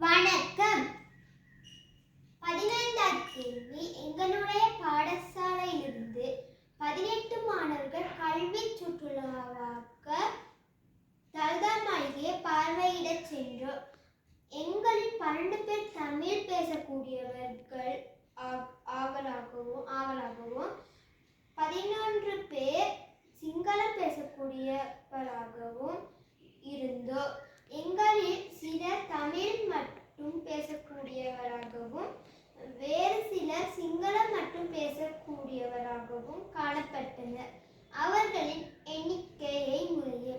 வணக்கம். 15வது கேள்வி. எங்களுடைய பாடசாலையிலிருந்து 18 மாணவர்கள் கல்வி சுற்றுலாவாக தல்தாமாளிகையை பார்வையிட சென்றோம். எங்களில் 12 பேர் தமிழ் பேசக்கூடியவர்கள் ஆவலாகவும் 11 பேர் சிங்களம் பேசக்கூடியவர்களாகவும் இருந்தோம். எங்களில் சிலர் தமிழ் மட்டும் பேசக்கூடியவராகவும் வேறு சிலர் சிங்களம் மட்டும் பேசக்கூடியவராகவும் காணப்பட்டனர். அவர்களின் எண்ணிக்கையை முறையே.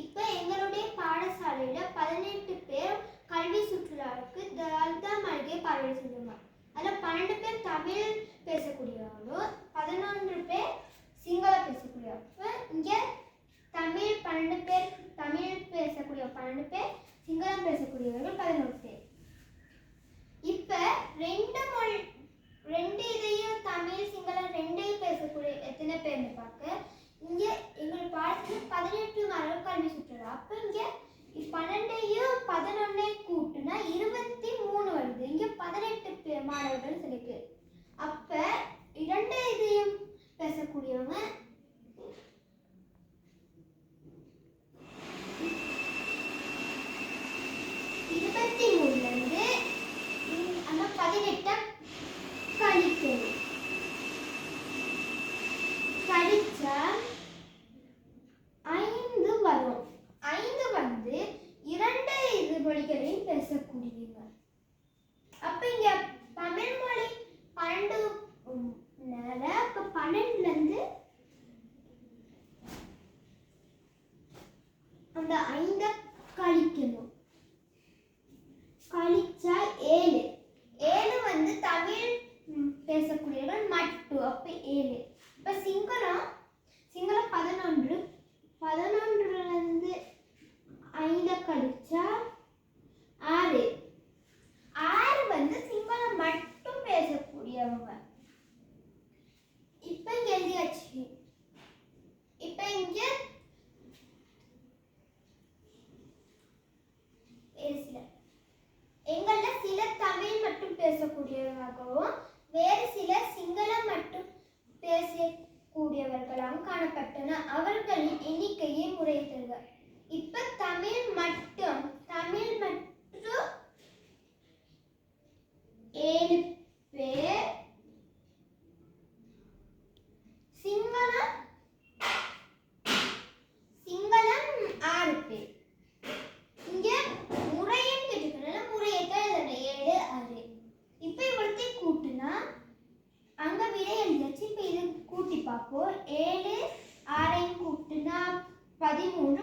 இப்போ எங்களுடைய பாடசாலையில் 18 பேர் கல்வி சுற்றுலாவுக்கு தல்தாமாளிகையை பார்வையிட செஞ்சாங்க. அதில் 12 பேர் தமிழ் பேசக்கூடியவர்களும் 11 பேர் சிங்களம் பேசக்கூடியவர்கள். இங்கே தமிழ் 12 பேர் தமிழ் பேசக்கூடிய 12 பேர் சிங்களம் பேசக்கூடியவர்கள் 11 பேர். இப்போ ரெண்டு இதையும் தமிழ் சிங்களம் ரெண்டையும் பேசக்கூடிய எத்தனை பேர்னு பார்க்க இங்கே எங்கள் பாடத்தில் 18 மாணவர்கள் கல்வி சுற்றுலா. அப்போ இங்கே 12ஐயும் 11ஐயும் கூட்டுனா 23 வருது. இங்கே 18 மாணவர்கள் இருக்கு. அப்போ இரண்டு இதையும் பேசக்கூடியவங்க 23லேருந்து அந்த 18 கழிக்கணும். கழிச்சா 5 வரும். 5 வந்து இரண்டு இது மொழிகளையும் பேசக்கூடியவங்க. அப்ப இங்க தமிழ் மொழி 12 அப்ப 12லேருந்து அந்த 5 கழிக்கணும். கழிச்சா 7 வந்து தமிழ் பேசக்கூடியவர்கள் மட்டும். அப்ப 7. இப்ப சிங்களம் 11லேருந்து 5 கழிச்சா 6 வந்து சிங்களம் மட்டும் பேசக்கூடியவங்க. இப்ப இங்க எழுதியாச்சு. இப்ப இங்க எங்கள சிலர் தமிழ் மட்டும் பேசக்கூடியவர்களாகவும் வேறு சிலர் சிங்களம் மட்டும் பேசக்கூடியவர்களாகவும் காணப்பட்டனர். அவர்களின் எண்ணிக்கையை முறையை தருக. இப்ப தமிழ் மட்டும் 7 பேர், சிங்களம் 6 பேர். இங்க முறையன்னு கேட்டுக்கிறதுனால முறையை தான் 7 6. இப்ப இவ்வளத்தை கூட்டுனா அங்க விடை எழுதியாச்சு. இப்ப இது கூட்டி பார்ப்போம். 7 6 கூட்டுனா 13